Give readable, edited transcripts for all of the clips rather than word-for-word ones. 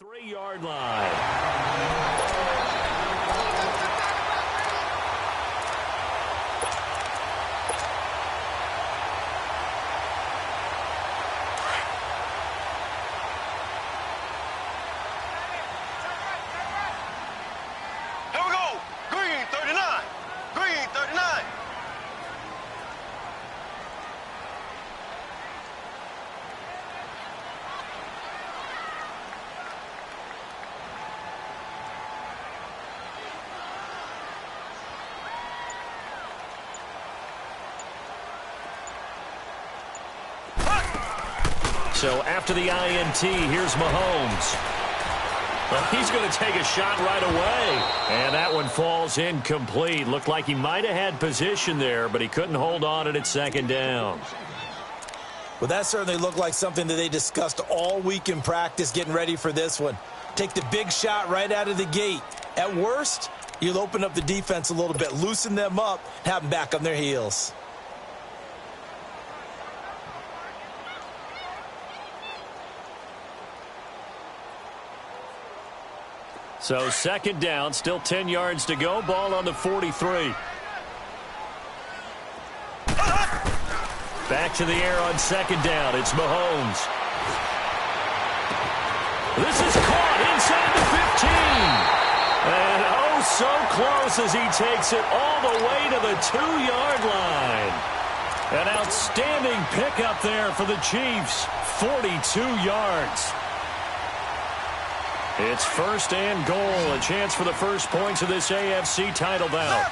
3-yard line. So after the INT, here's Mahomes. Well, he's going to take a shot right away. And that one falls incomplete. Looked like he might have had position there, but he couldn't hold on at second down. Well, that certainly looked like something that they discussed all week in practice getting ready for this one. Take the big shot right out of the gate. At worst, you'll open up the defense a little bit, loosen them up, have them back on their heels. So second down, still 10 yards to go. Ball on the 43. Back to the air on second down. It's Mahomes. This is caught inside the 15. And oh, so close as he takes it all the way to the 2-yard line. An outstanding pickup there for the Chiefs. 42 yards. It's first and goal. A chance for the first points of this AFC title bout.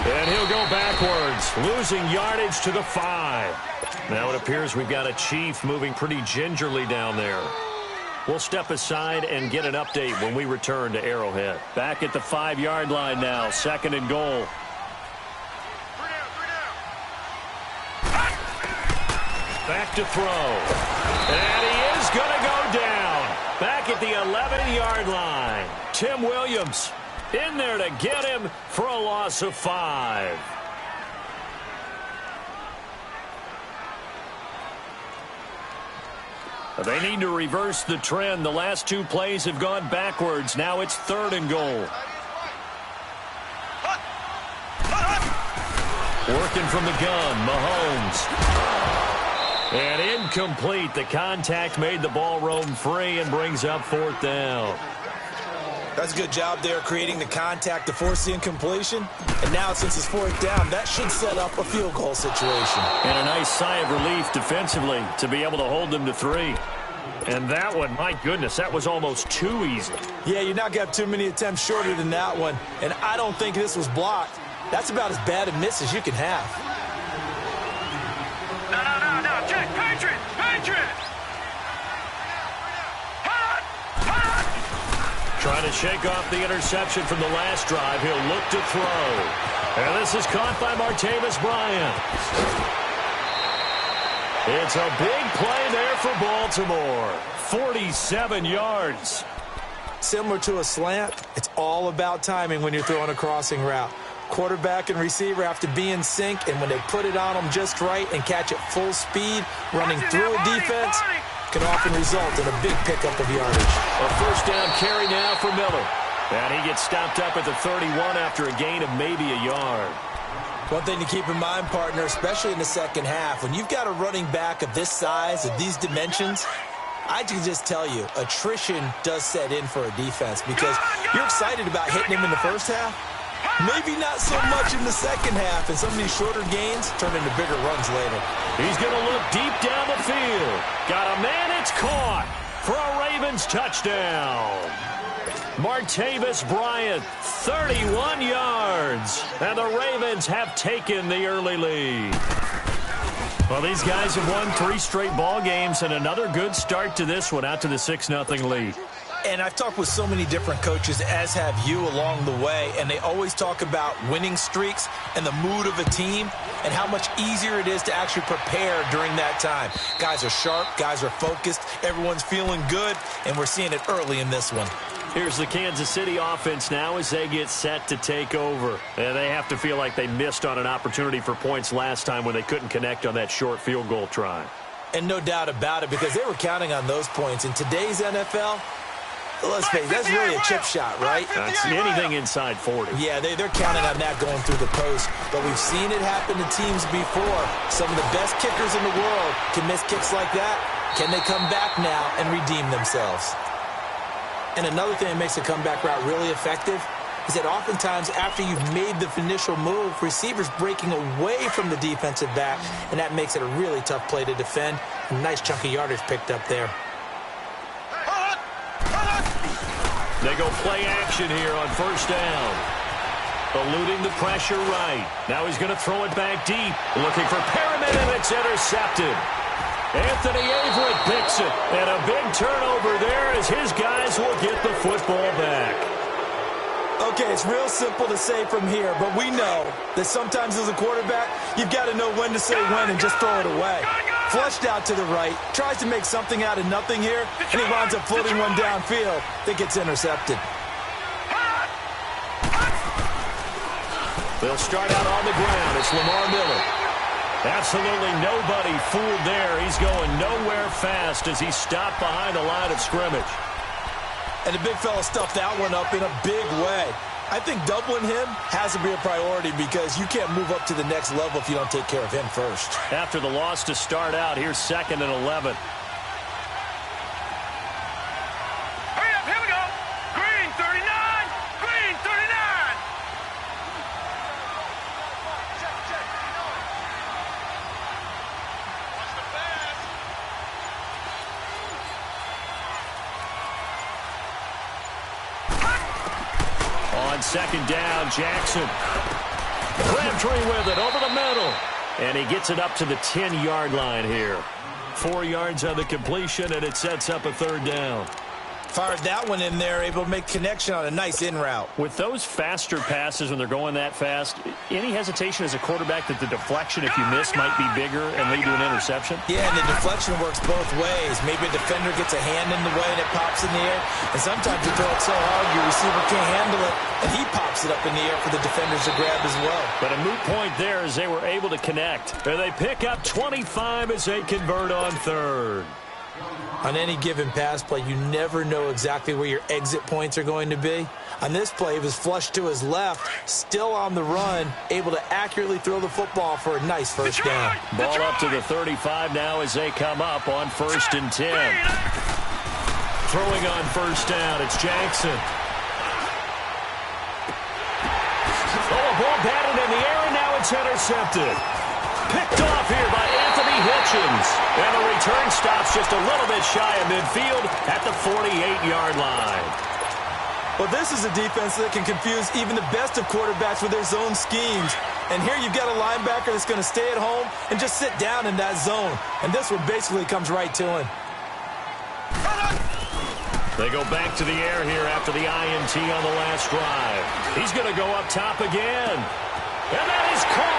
And he'll go backwards, losing yardage to the 5. Now it appears we've got a Chief moving pretty gingerly down there. We'll step aside and get an update when we return to Arrowhead. Back at the 5-yard line now, second and goal. Back to throw. And he is going to go down. Back at the 11-yard line. Tim Williams in there to get him for a loss of 5. They need to reverse the trend. The last 2 plays have gone backwards. Now it's third and goal. Working from the gun, Mahomes. And incomplete. The contact made the ball roam free and brings up fourth down. That's a good job there creating the contact to force the incompletion. And now since it's fourth down, that should set up a field goal situation. And a nice sigh of relief defensively to be able to hold them to 3. And that one, my goodness, that was almost too easy. Yeah, you're not going to have too many attempts shorter than that one. And I don't think this was blocked. That's about as bad a miss as you can have. No, check, Patriot! Trying to shake off the interception from the last drive. He'll look to throw. And this is caught by Martavis Bryant. It's a big play there for Baltimore. 47 yards. Similar to a slant, it's all about timing when you're throwing a crossing route. Quarterback and receiver have to be in sync, and when they put it on them just right and catch it full speed, running through a defense can often result in a big pickup of yardage. A first down carry now for Miller. And he gets stopped up at the 31 after a gain of maybe a yard. One thing to keep in mind, partner, especially in the second half, when you've got a running back of this size, of these dimensions, I can just tell you, attrition does set in for a defense because you're excited about hitting him in the first half. Maybe not so much in the second half, and some of these shorter gains turn into bigger runs later. He's going to look deep down the field. Got a man, it's caught for a Ravens touchdown. Martavis Bryant, 31 yards, and the Ravens have taken the early lead. Well, these guys have won 3 straight ball games, and another good start to this one, out to the 6-0 lead. And I've talked with so many different coaches, as have you along the way, and they always talk about winning streaks and the mood of a team and how much easier it is to actually prepare during that time. Guys are sharp, guys are focused, everyone's feeling good, and we're seeing it early in this one. Here's the Kansas City offense now as they get set to take over. And they have to feel like they missed on an opportunity for points last time when they couldn't connect on that short field goal try. And no doubt about it, because they were counting on those points. In today's NFL, let's face it, that's really a chip shot, right? That's anything inside 40. Yeah, they're counting on that going through the post. But we've seen it happen to teams before. Some of the best kickers in the world can miss kicks like that. Can they come back now and redeem themselves? And another thing that makes a comeback route really effective is that oftentimes after you've made the initial move, receivers breaking away from the defensive back, and that makes it a really tough play to defend. A nice chunk of yardage picked up there. They go play action here on first down. Eluding the pressure right. Now he's going to throw it back deep. Looking for Perriman, and it's intercepted. Anthony Averett picks it, and a big turnover there as his guys will get the football back. Okay, it's real simple to say from here, but we know that sometimes as a quarterback, you've got to know when to say when and just throw it away. Flushed out to the right, tries to make something out of nothing here, and he winds up floating one downfield that gets intercepted. They'll start out on the ground. It's Lamar Miller. Absolutely nobody fooled there. He's going nowhere fast as he's stopped behind the line of scrimmage. And the big fella stuffed that one up in a big way. I think doubling him has to be a priority because you can't move up to the next level if you don't take care of him first. After the loss to start out, here's 2nd and 11. Hurry up, here we go. Green 39, green 39. Watch the pass. On 2nd down, Jackson. Crabtree with it over the middle. And he gets it up to the 10-yard line here. 4 yards on the completion, and it sets up a 3rd down. Fired that one in there, able to make connection on a nice in route. With those faster passes when they're going that fast, any hesitation as a quarterback that the deflection, if you miss, might be bigger and lead to an interception? Yeah, and the deflection works both ways. Maybe a defender gets a hand in the way and it pops in the air. And sometimes you throw it so hard your receiver can't handle it, and he pops it up in the air for the defenders to grab as well. But a moot point there as they were able to connect. And they pick up 25 as they convert on 3rd. On any given pass play, you never know exactly where your exit points are going to be. On this play, he was flushed to his left, still on the run, able to accurately throw the football for a nice first down. Ball up to the 35 now as they come up on 1st and 10. Throwing on first down, it's Jackson. Oh, a ball batted in the air, and now it's intercepted. Picked off here by Anthony Hitchens. And the return stops just a little bit shy of midfield at the 48-yard line. Well, this is a defense that can confuse even the best of quarterbacks with their zone schemes. And here you've got a linebacker that's going to stay at home and just sit down in that zone. And this one basically comes right to him. They go back to the air here after the INT on the last drive. He's going to go up top again. And that is caught.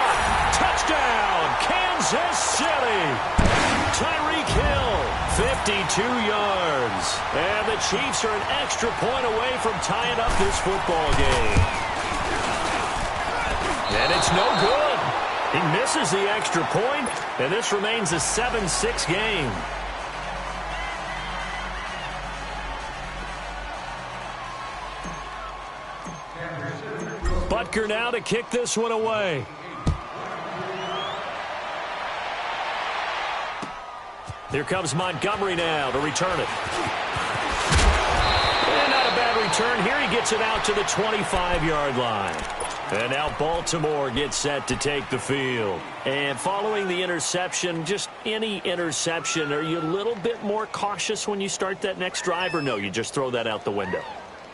Touchdown, Kansas City. Tyreek Hill, 52 yards. And the Chiefs are an extra point away from tying up this football game. And it's no good. He misses the extra point, and this remains a 7-6 game. Butker now to kick this one away. Here comes Montgomery now to return it. And not a bad return. Here he gets it out to the 25-yard line. And now Baltimore gets set to take the field. And following the interception, just any interception, are you a little bit more cautious when you start that next drive, or no, you just throw that out the window?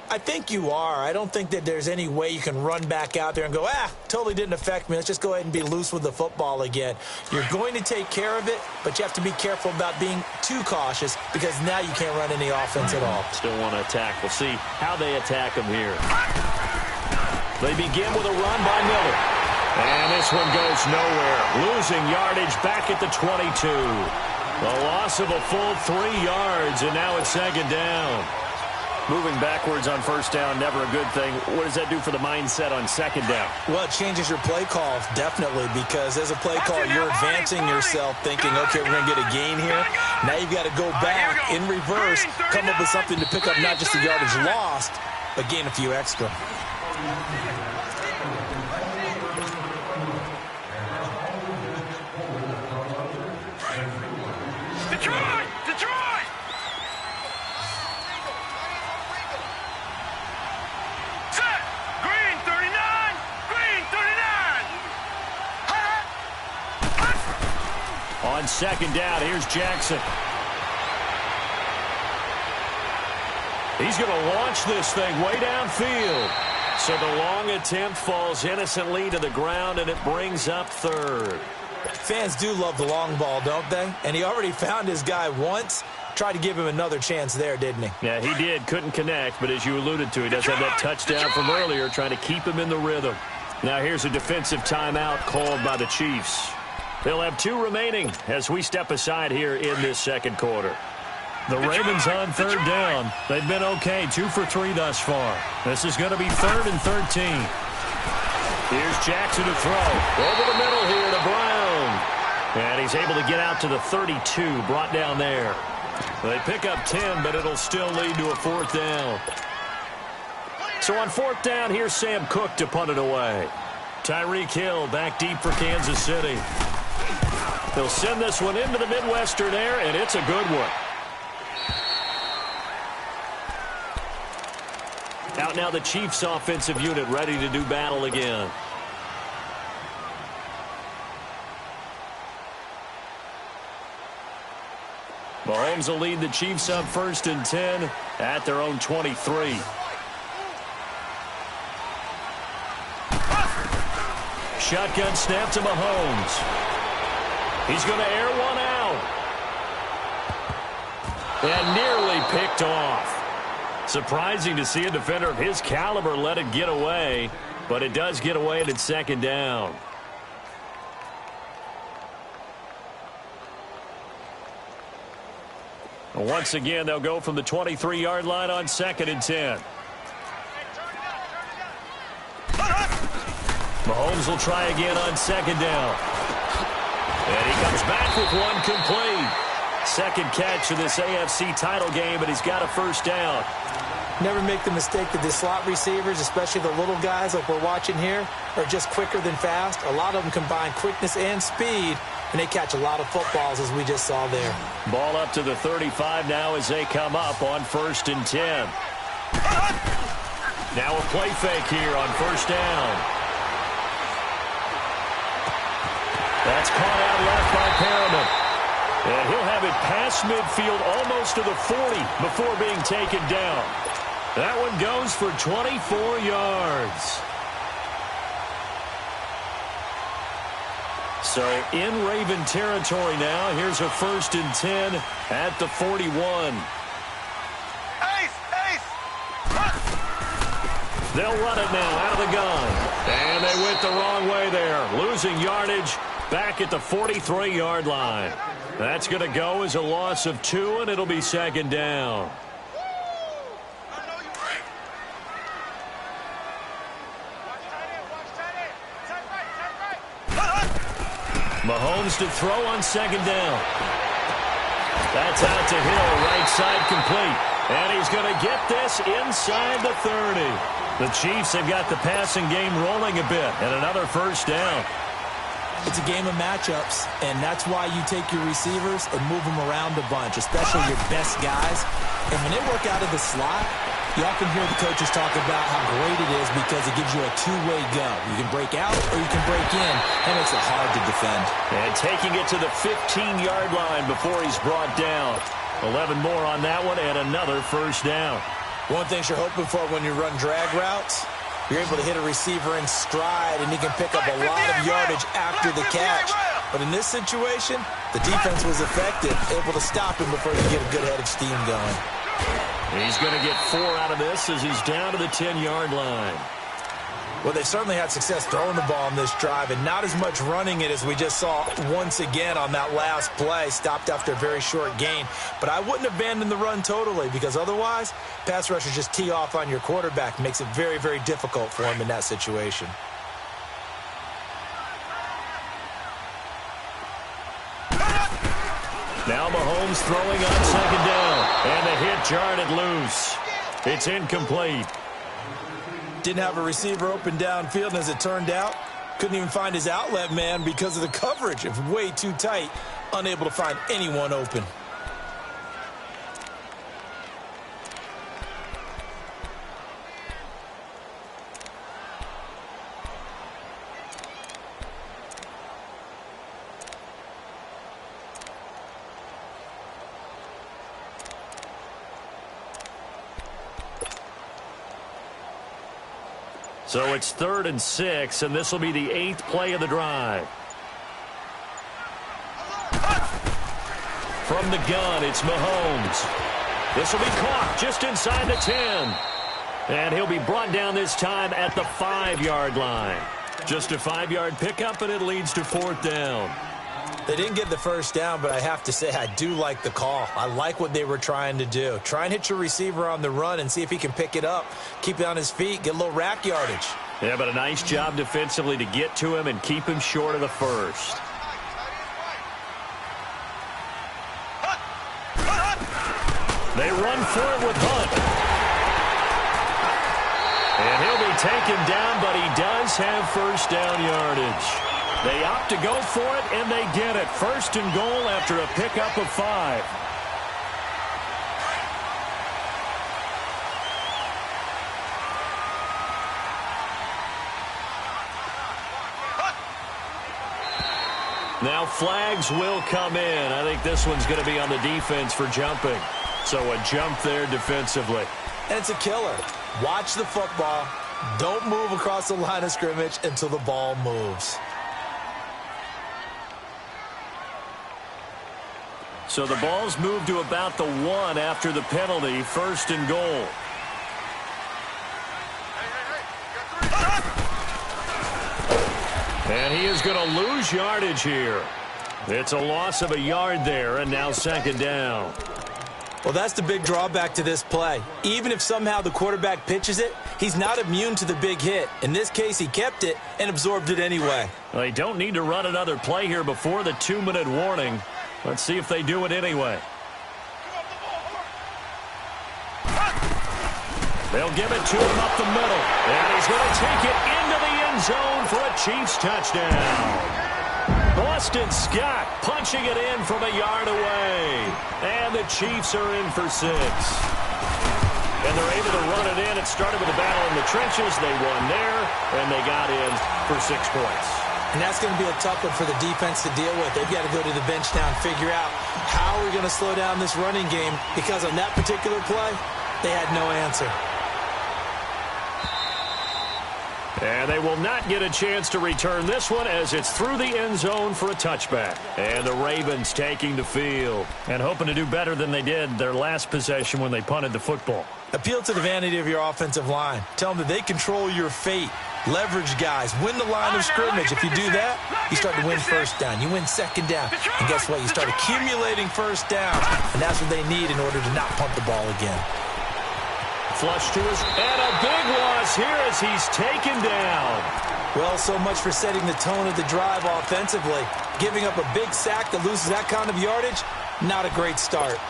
I think you are. I don't think that there's any way you can run back out there and go, totally didn't affect me. Let's just go ahead and be loose with the football again. You're going to take care of it, but you have to be careful about being too cautious because now you can't run any offense at all. Still want to attack. We'll see how they attack him here. They begin with a run by Miller. And this one goes nowhere. Losing yardage back at the 22. The loss of a full 3 yards, and now it's 2nd down. Moving backwards on first down, never a good thing. What does that do for the mindset on second down? Well, it changes your play call, definitely, because as a play call, you're advancing yourself thinking, okay, we're going to get a gain here. Now you've got to go back in reverse, come up with something to pick up not just the yardage lost, but gain a few extra. Detroit! Detroit! Set! Green 39! Green 39! On second down, here's Jackson. He's going to launch this thing way downfield. So the long attempt falls innocently to the ground, and it brings up third. Fans do love the long ball, don't they? And he already found his guy once. Tried to give him another chance there, didn't he? Yeah, he did. Couldn't connect, but as you alluded to, he does have that touchdown from earlier, trying to keep him in the rhythm. Now here's a defensive timeout called by the Chiefs. They'll have 2 remaining as we step aside here in this second quarter. The Ravens on third down. They've been okay, 2 for 3 thus far. This is going to be 3rd and 13. Here's Jackson to throw. Over the middle here to Brown. And he's able to get out to the 32, brought down there. They pick up 10, but it'll still lead to a 4th down. So on 4th down, here's Sam Cook to punt it away. Tyreek Hill back deep for Kansas City. They'll send this one into the Midwestern air, and it's a good one. Out now the Chiefs offensive unit ready to do battle again. Mahomes will lead the Chiefs up 1st and 10 at their own 23. Shotgun snap to Mahomes. He's going to air one out. And nearly picked off. Surprising to see a defender of his caliber let it get away, but it does get away and it's 2nd down. Once again, they'll go from the 23-yard line on 2nd and 10. Mahomes will try again on 2nd down. And he comes back with one complete. 2nd catch of this AFC title game, but he's got a 1st down. Never make the mistake that the slot receivers, especially the little guys like we're watching here, are just quicker than fast. A lot of them combine quickness and speed, and they catch a lot of footballs, as we just saw there. Ball up to the 35 now as they come up on 1st and 10. Now a play fake here on 1st down. That's caught out left by Perriman. And he'll have it past midfield almost to the 40 before being taken down. That one goes for 24 yards. So in Raven territory now. Here's a 1st and 10 at the 41. They'll run it now out of the gun. And they went the wrong way there. Losing yardage back at the 43-yard line. That's going to go as a loss of 2, and it'll be 2nd down. Mahomes to throw on 2nd down. That's out to Hill, right side complete. And he's going to get this inside the 30. The Chiefs have got the passing game rolling a bit, and another 1st down. It's a game of matchups, and that's why you take your receivers and move them around a bunch, especially your best guys. And when they work out of the slot, you often hear the coaches talk about how great it is because it gives you a two-way go. You can break out or you can break in. That makes it hard to defend. And taking it to the 15-yard line before he's brought down. 11 more on that one and another 1st down. One thing you're hoping for when you run drag routes, you're able to hit a receiver in stride, and he can pick up a lot of yardage after the catch. But in this situation, the defense was effective, able to stop him before he could get a good head of steam going. He's going to get 4 out of this as he's down to the 10-yard line. Well, they've certainly had success throwing the ball on this drive and not as much running it as we just saw once again on that last play. Stopped after a very short gain. But I wouldn't abandon the run totally because otherwise, pass rushers just tee off on your quarterback. Makes it very, very difficult for him in that situation. Now Mahomes throwing on second down. And the hit jarred it loose. It's incomplete. Didn't have a receiver open downfield, and as it turned out, couldn't even find his outlet man because of the coverage. It was way too tight, unable to find anyone open. So it's 3rd and 6, and this will be the 8th play of the drive. From the gun, it's Mahomes. This will be caught just inside the 10. And he'll be brought down this time at the 5-yard line. Just a 5-yard pickup, and it leads to 4th down. They didn't get the first down, but I have to say I do like the call. I like what they were trying to do. Try and hit your receiver on the run and see if he can pick it up. Keep it on his feet, get a little rack yardage. Yeah, but a nice job defensively to get to him and keep him short of the first. They run for it with Hunt. And he'll be taken down, but he does have first down yardage. They opt to go for it, and they get it. 1st and goal after a pickup of 5. Now flags will come in. I think this one's going to be on the defense for jumping. So a jump there defensively. And it's a killer. Watch the football. Don't move across the line of scrimmage until the ball moves. So the ball's moved to about the 1 after the penalty. 1st and goal. And he is going to lose yardage here. It's a loss of a yard there, and now 2nd down. Well, that's the big drawback to this play. Even if somehow the quarterback pitches it, he's not immune to the big hit. In this case, he kept it and absorbed it anyway. Well, they don't need to run another play here before the 2-minute warning. Let's see if they do it anyway. They'll give it to him up the middle. And he's going to take it into the end zone for a Chiefs touchdown. Boston Scott punching it in from a yard away. And the Chiefs are in for 6. And they're able to run it in. It started with a battle in the trenches. They won there, and they got in for 6 points. And that's going to be a tough one for the defense to deal with. They've got to go to the bench now and figure out how we're going to slow down this running game, because on that particular play, they had no answer. And they will not get a chance to return this one as it's through the end zone for a touchback. And the Ravens taking the field and hoping to do better than they did their last possession when they punted the football. Appeal to the vanity of your offensive line. Tell them that they control your fate. Leverage guys. Win the line of scrimmage. If you do that, you start to win 1st down. You win 2nd down. And guess what? You start accumulating 1st down. And that's what they need in order to not punt the ball again. Flush to his, and a big loss here as he's taken down. Well, so much for setting the tone of the drive offensively. Giving up a big sack that loses that kind of yardage, not a great start.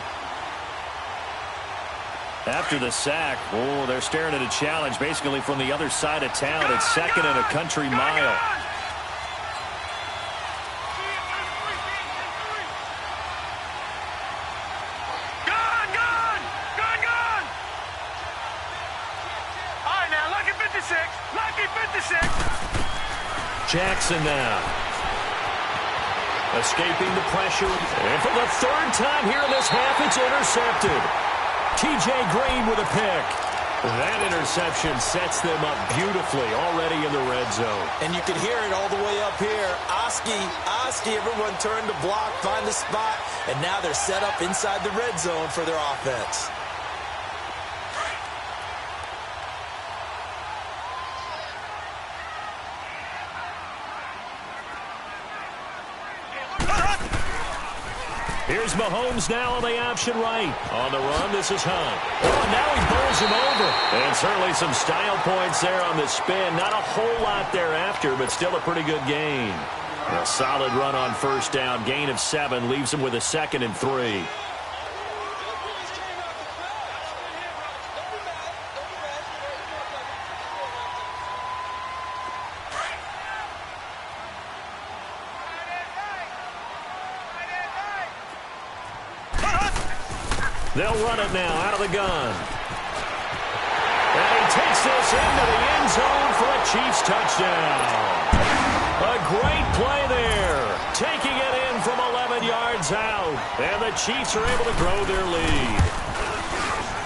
After the sack, they're staring at a challenge basically from the other side of town. It's 2nd and a country mile. Jackson now. Escaping the pressure. And for the 3rd time here in this half, it's intercepted. T.J. Green with a pick. That interception sets them up beautifully already in the red zone. And you can hear it all the way up here. Oski, everyone turned to block, find the spot, and now they're set up inside the red zone for their offense. Here's Mahomes now on the option right. On the run, this is Hunt. Oh, and now he bowls him over. And certainly some style points there on the spin. Not a whole lot thereafter, but still a pretty good gain. A solid run on first down. Gain of 7 leaves him with a 2nd and 3. They'll run it now out of the gun. And he takes this into the end zone for a Chiefs touchdown. A great play there. Taking it in from 11 yards out. And the Chiefs are able to grow their lead.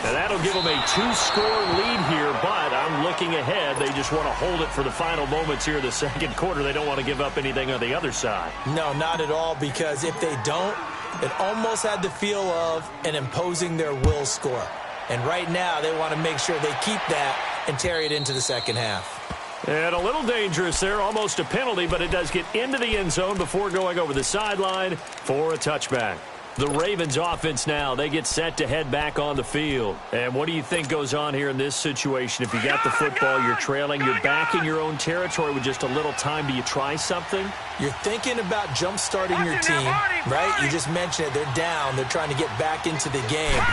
And that'll give them a 2-score lead here, but I'm looking ahead. They just want to hold it for the final moments here in the second quarter. They don't want to give up anything on the other side. No, not at all, because if they don't, it almost had the feel of an imposing their will score. And right now, they want to make sure they keep that and carry it into the second half. And a little dangerous there, almost a penalty, but it does get into the end zone before going over the sideline for a touchback. The Ravens offense now, they get set to head back on the field. And what do you think goes on here in this situation? If you got the football, you're trailing, you're back in your own territory with just a little time. Do you try something? You're thinking about jump-starting your team, right? You just mentioned it. They're down. They're trying to get back into the game.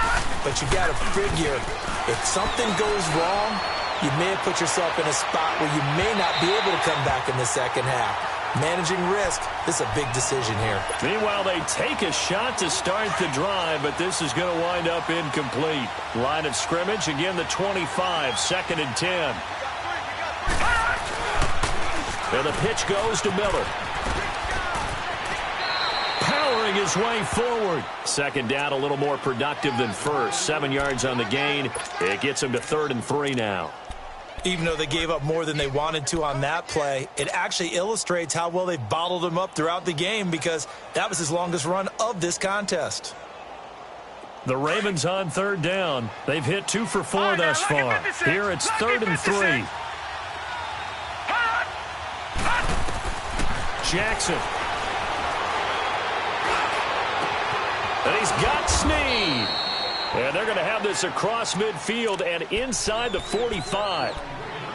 But you got to figure, if something goes wrong, you may have put yourself in a spot where you may not be able to come back in the second half. Managing risk, this is a big decision here. Meanwhile, they take a shot to start the drive, but this is going to wind up incomplete. Line of scrimmage, again the 25, 2nd and 10. And the pitch goes to Miller. Powering his way forward. Second down, a little more productive than first. 7 yards on the gain. It gets him to 3rd and 3 now. Even though they gave up more than they wanted to on that play, it actually illustrates how well they've bottled him up throughout the game, because that was his longest run of this contest. The Ravens on 3rd down. They've hit 2 for 4 thus far. Here it's 3rd and 3. Jackson. And he's got Snead. And they're going to have this across midfield and inside the 45.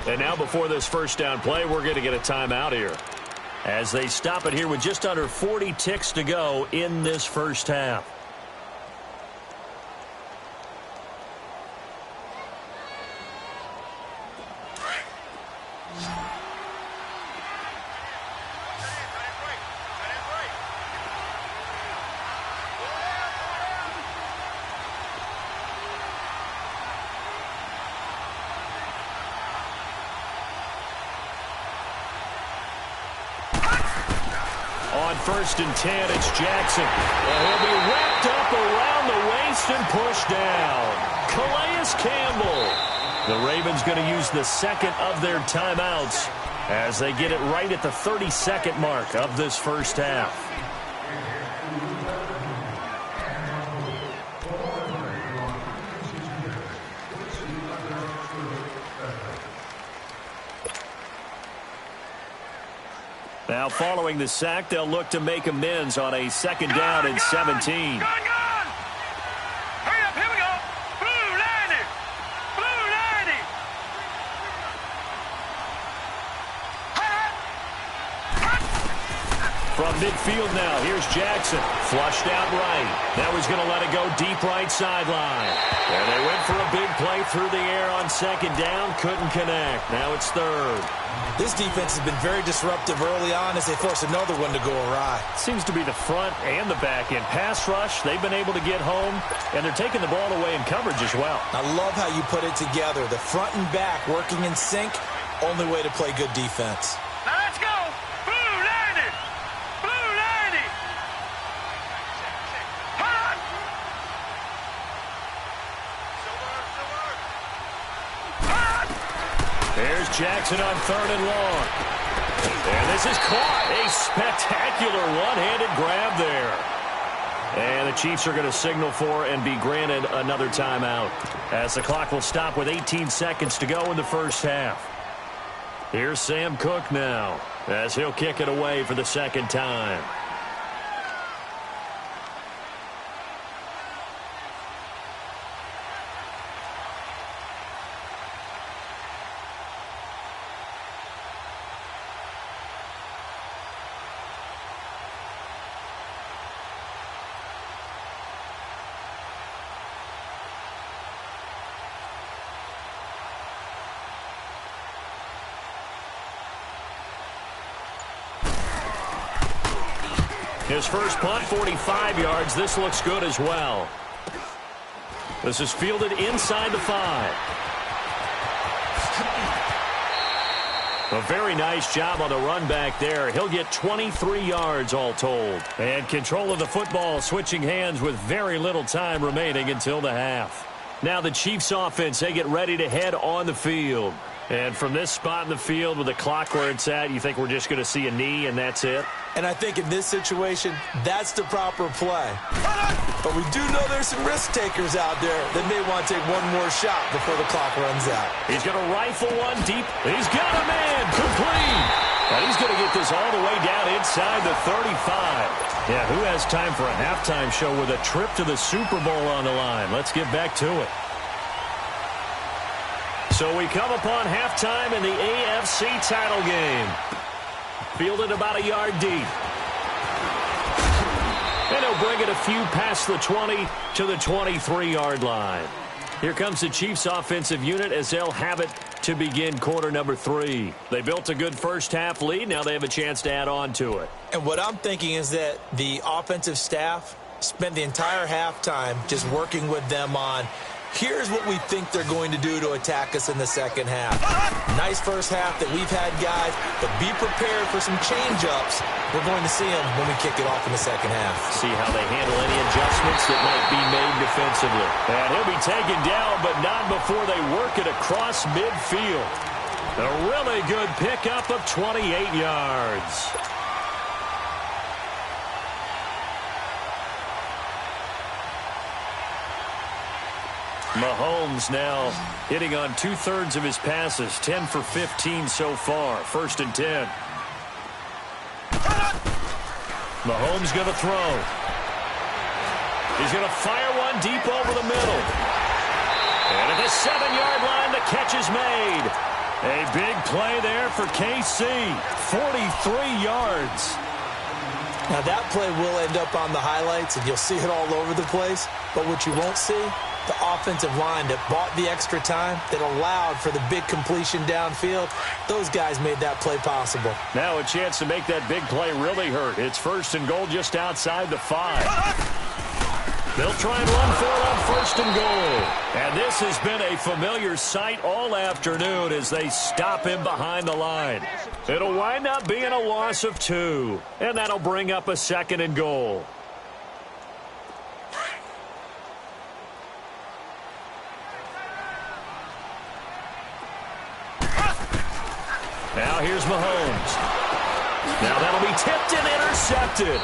And now before this first down play, we're going to get a timeout here, as they stop it here with just under 40 ticks to go in this first half. On 1st and 10, it's Jackson. And he'll be wrapped up around the waist and pushed down. Calais Campbell. The Ravens going to use the second of their timeouts as they get it right at the 32nd mark of this first half. Now, following the sack, they'll look to make amends on a 2nd down and 17. Gun! Hurry up, here we go. Blue 90. Blue 90. From midfield now, here's Jackson. Flushed out right. Now he's going to let it go deep right sideline. And they went for a big play through the air on 2nd down. Couldn't connect. Now it's 3rd. This defense has been very disruptive early on as they force another one to go awry. Seems to be the front and the back end. Pass rush, they've been able to get home, and they're taking the ball away in coverage as well. I love how you put it together. The front and back working in sync, only way to play good defense. Now let's go. Blue 90. Blue 90. Hot. There's Jackson on 3rd and long. And this is caught. A spectacular one-handed grab there. And the Chiefs are going to signal for and be granted another timeout, as the clock will stop with 18 seconds to go in the first half. Here's Sam Cook now, as he'll kick it away for the 2nd time. His first punt, 45 yards. This looks good as well. This is fielded inside the 5. A very nice job on the run back there. He'll get 23 yards all told. And control of the football, switching hands with very little time remaining until the half. Now the Chiefs offense, they get ready to head on the field. And from this spot in the field with the clock where it's at, you think we're just going to see a knee and that's it? And I think in this situation, that's the proper play. But we do know there's some risk takers out there that may want to take one more shot before the clock runs out. He's going to rifle one deep. He's got a man complete. And he's going to get this all the way down inside the 35. Yeah, who has time for a halftime show with a trip to the Super Bowl on the line? Let's get back to it. So we come upon halftime in the AFC title game. Fielded about a yard deep. And he'll bring it a few past the 20 to the 23-yard line. Here comes the Chiefs offensive unit as they'll have it to begin quarter number 3. They built a good first half lead. Now they have a chance to add on to it. And what I'm thinking is that the offensive staff spent the entire halftime just working with them on here's what we think they're going to do to attack us in the second half. Nice first half that we've had, guys, but be prepared for some change-ups. We're going to see them when we kick it off in the second half. See how they handle any adjustments that might be made defensively. And he'll be taken down, but not before they work it across midfield. A really good pickup of 28 yards. Mahomes now hitting on 2/3 of his passes, 10 for 15 so far. 1st and 10. Mahomes going to throw. He's going to fire one deep over the middle. And at the 7-yard line, the catch is made. A big play there for KC. 43 yards. Now that play will end up on the highlights, and you'll see it all over the place. But what you won't see, the offensive line that bought the extra time, that allowed for the big completion downfield, those guys made that play possible. Now a chance to make that big play really hurt. It's 1st and goal just outside the 5. They'll try and run for it on 1st and goal. And this has been a familiar sight all afternoon as they stop him behind the line. It'll wind up being a loss of 2. And that'll bring up a 2nd and goal. Now here's Mahomes. Now that'll be tipped and intercepted.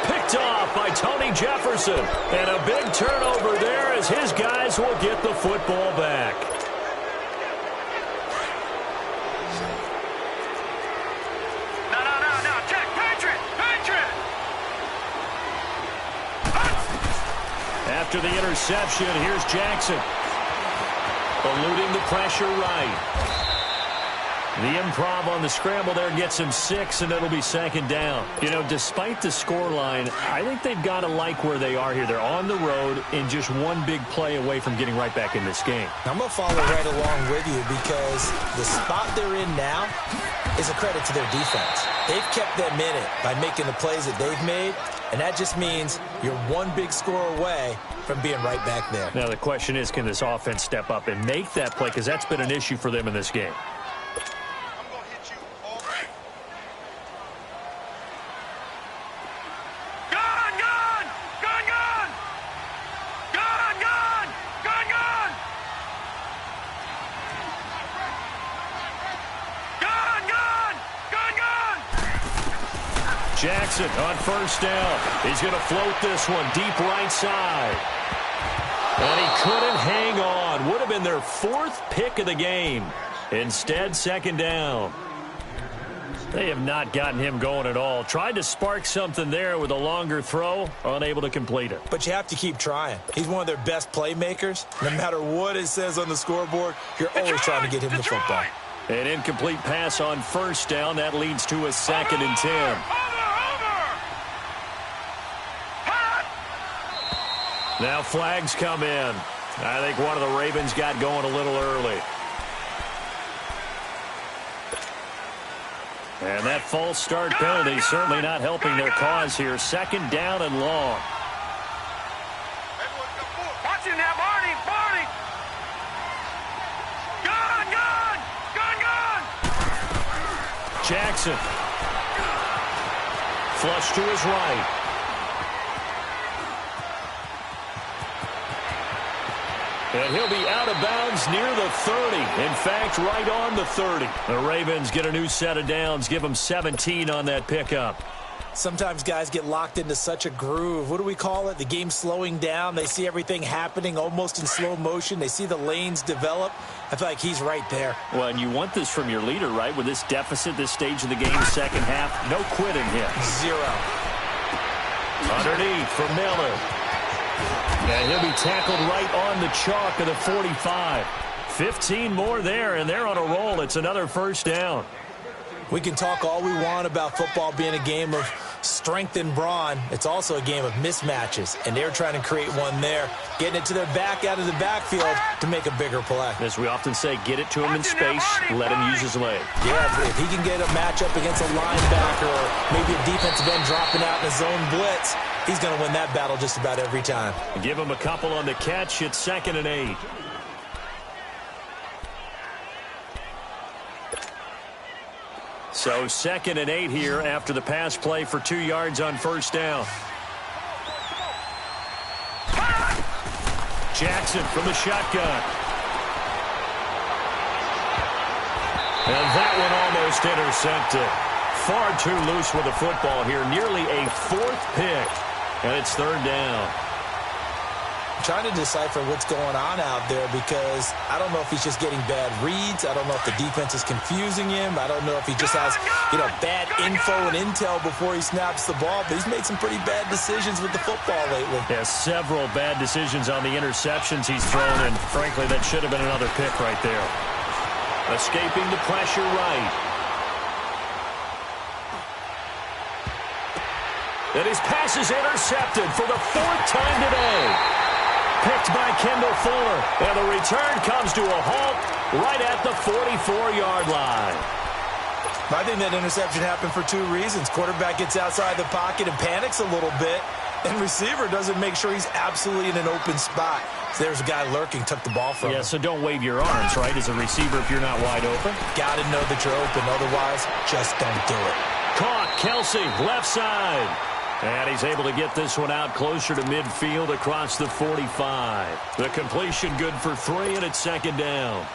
Picked off by Tony Jefferson. And a big turnover there as his guys will get the football back. No. Check. Patriot. After the interception, here's Jackson. Eluding the pressure right. The improv on the scramble there gets him 6, and it'll be 2nd down. You know, despite the scoreline, I think they've got to like where they are here. They're on the road and just one big play away from getting right back in this game. I'm going to follow right along with you because the spot they're in now is a credit to their defense. They've kept them in it by making the plays that they've made, and that just means you're one big score away from being right back there. Now the question is, can this offense step up and make that play? Because that's been an issue for them in this game. Jackson on 1st down. He's going to float this one deep right side. And he couldn't hang on. Would have been their 4th pick of the game. Instead, 2nd down. They have not gotten him going at all. Tried to spark something there with a longer throw. Unable to complete it. But you have to keep trying. He's one of their best playmakers. No matter what it says on the scoreboard, you're always trying to get him the football. An incomplete pass on 1st down. That leads to a 2nd and 10. Now flags come in. I think one of the Ravens got going a little early. And that false start penalty certainly not helping their cause here. Second down and long. Watch him now, Barney. Barney. Gun, gun. Gun, gun. Jackson. Flush to his right. And he'll be out of bounds near the 30. In fact, right on the 30. The Ravens get a new set of downs. Give them 17 on that pickup. Sometimes guys get locked into such a groove. What do we call it? The game's slowing down. They see everything happening almost in slow motion. They see the lanes develop. I feel like he's right there. Well, and you want this from your leader, right? With this deficit, this stage of the game, second half, no quitting here. 0. Underneath for Miller. And he'll be tackled right on the chalk of the 45. 15 more there, and they're on a roll. It's another first down. We can talk all we want about football being a game of strength and brawn. It's also a game of mismatches, and they're trying to create one there, getting it to their back out of the backfield to make a bigger play. As we often say, get it to him in space, let him use his leg. Yeah, if he can get a matchup against a linebacker or maybe a defensive end dropping out in a zone blitz, he's going to win that battle just about every time. Give him a couple on the catch. It's 2nd and 8. So 2nd and 8 here after the pass play for 2 yards on first down. Jackson from the shotgun. And that one almost intercepted. Far too loose with the football here. Nearly a 4th pick. And it's 3rd down. I'm trying to decipher what's going on out there because I don't know if he's just getting bad reads. I don't know if the defense is confusing him. I don't know if he just has, bad info and intel before he snaps the ball. But he's made some pretty bad decisions with the football lately. Yeah, several bad decisions on the interceptions he's thrown. And frankly, that should have been another pick right there. Escaping the pressure right. And his pass is intercepted for the 4th time today. Picked by Kendall Fuller. And the return comes to a halt right at the 44-yard line. I think that interception happened for 2 reasons. Quarterback gets outside the pocket and panics a little bit. And receiver doesn't make sure he's absolutely in an open spot. So there's a guy lurking, took the ball from him. Yeah, so don't wave your arms, right, as a receiver if you're not wide open. Got to know that you're open. Otherwise, just don't do it. Caught, Kelsey, left side. And he's able to get this one out closer to midfield across the 45. The completion good for 3, and it's 2nd down.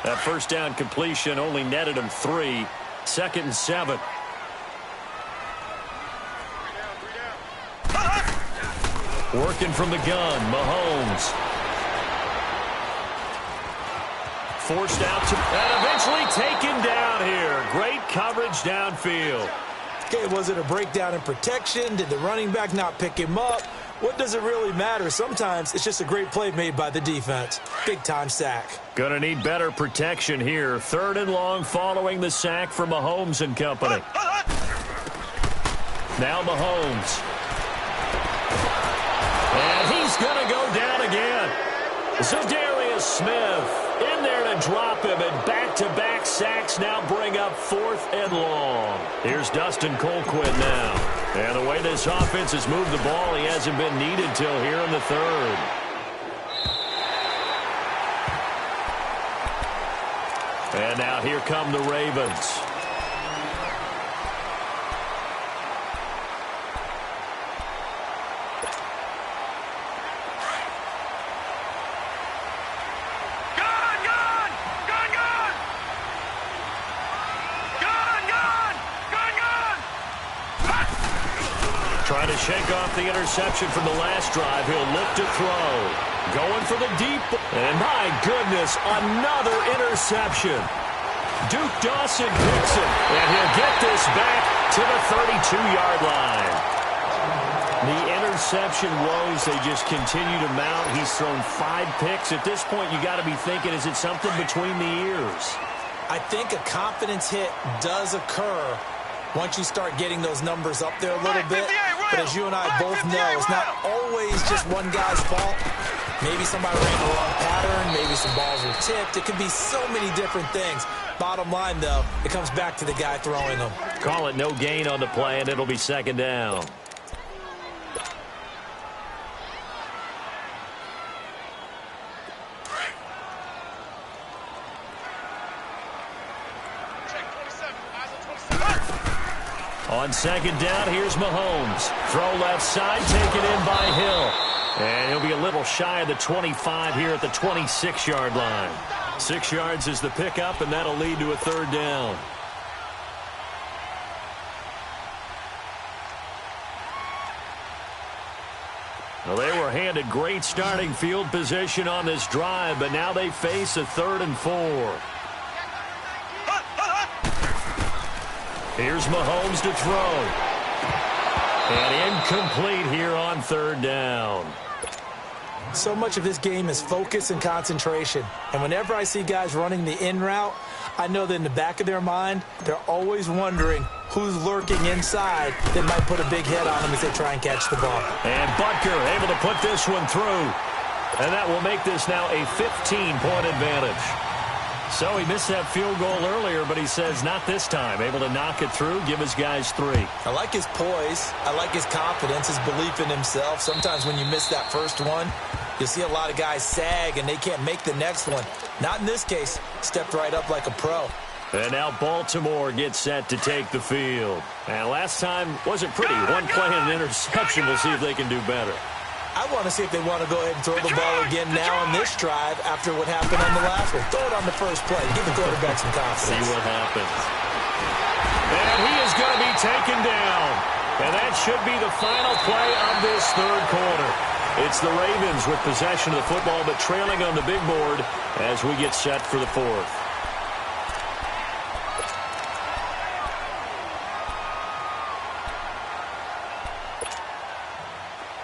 That first down completion only netted him 3. 2nd and 7. Working from the gun, Mahomes. Forced out to, and eventually taken down here. Great coverage downfield. Okay, was it a breakdown in protection? Did the running back not pick him up? What does it really matter? Sometimes it's just a great play made by the defense. Big-time sack. Gonna need better protection here. 3rd and long following the sack from Mahomes and company. Now Mahomes. And he's gonna go down again. Zadarius Smith in there to drop him, and back-to-back sacks now bring up 4th and long. Here's Dustin Colquitt now. And the way this offense has moved the ball, he hasn't been needed till here in the 3rd. And now here come the Ravens. Trying to shake off the interception from the last drive. He'll look to throw. Going for the deep. And my goodness, another interception. Duke Dawson picks it. And he'll get this back to the 32-yard line. The interception woes, they just continue to mount. He's thrown 5 picks. At this point, you got to be thinking, is it something between the ears? I think a confidence hit does occur once you start getting those numbers up there a little bit. But as you and I both know, it's not always just one guy's fault. Maybe somebody ran the wrong pattern. Maybe some balls were tipped. It could be so many different things. Bottom line, though, it comes back to the guy throwing them. Call it no gain on the play, and it'll be second down. On second down, here's Mahomes. Throw left side, taken in by Hill. And he'll be a little shy of the 25 here at the 26-yard line. 6 yards is the pickup, and that'll lead to a third down. Well, they were handed great starting field position on this drive, but now they face a 3rd and 4. Here's Mahomes to throw. And incomplete here on 3rd down. So much of this game is focus and concentration. And whenever I see guys running the in route, I know that in the back of their mind, they're always wondering who's lurking inside that might put a big hit on them as they try and catch the ball. And Butker able to put this one through. And that will make this now a 15-point advantage. So he missed that field goal earlier, but he says not this time. Able to knock it through, give his guys 3. I like his poise. I like his confidence, his belief in himself. Sometimes when you miss that first one, you see a lot of guys sag and they can't make the next one. Not in this case. Stepped right up like a pro. And now Baltimore gets set to take the field. And last time wasn't pretty. One play and an interception. We'll see if they can do better. I want to see if they want to go ahead and throw the ball again now on this drive after what happened on the last one. Throw it on the first play. Give the quarterback some confidence. See what happens. And he is going to be taken down. And that should be the final play of this 3rd quarter. It's the Ravens with possession of the football, but trailing on the big board as we get set for the 4th.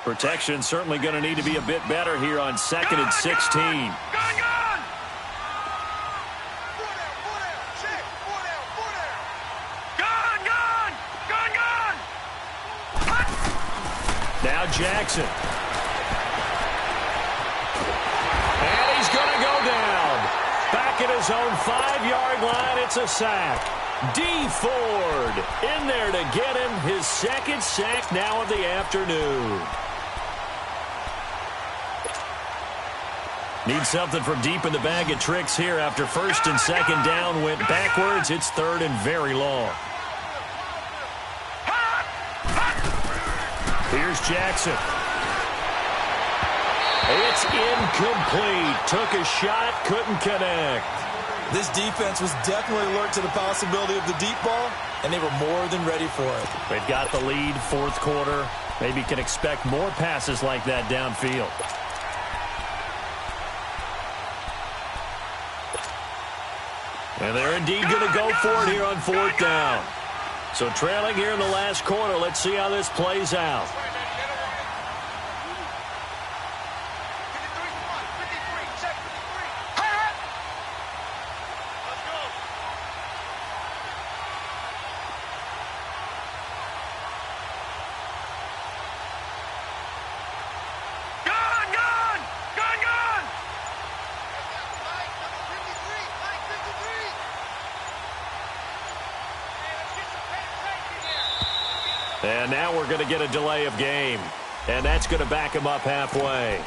Protection certainly going to need to be a bit better here on 2nd and 16. Gun! Now Jackson. And he's going to go down. Back at his own 5-yard line, it's a sack. D. Ford in there to get him his 2nd sack now of the afternoon. Need something from deep in the bag of tricks here after 1st and 2nd down went backwards. It's 3rd and very long. Here's Jackson. It's incomplete. Took a shot, couldn't connect. This defense was definitely alert to the possibility of the deep ball, and they were more than ready for it. They've got the lead, 4th quarter. Maybe can expect more passes like that downfield. And they're indeed going to go for it here on 4th down. So trailing here in the last quarter, let's see how this plays out. And now we're going to get a delay of game. And that's going to back him up halfway.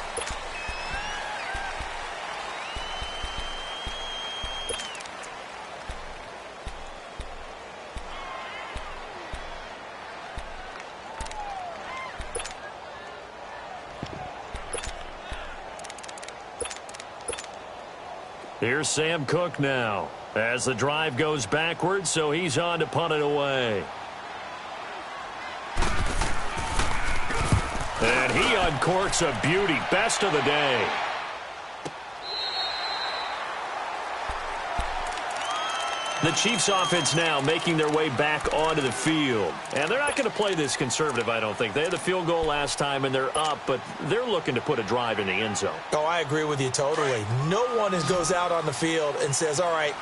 Here's Sam Cook now as the drive goes backwards, so he's on to punt it away. And he uncorks a beauty. Best of the day. The Chiefs offense now making their way back onto the field. And they're not going to play this conservative, I don't think. They had the field goal last time, and they're up, but they're looking to put a drive in the end zone. Oh, I agree with you totally. No one goes out on the field and says, all right,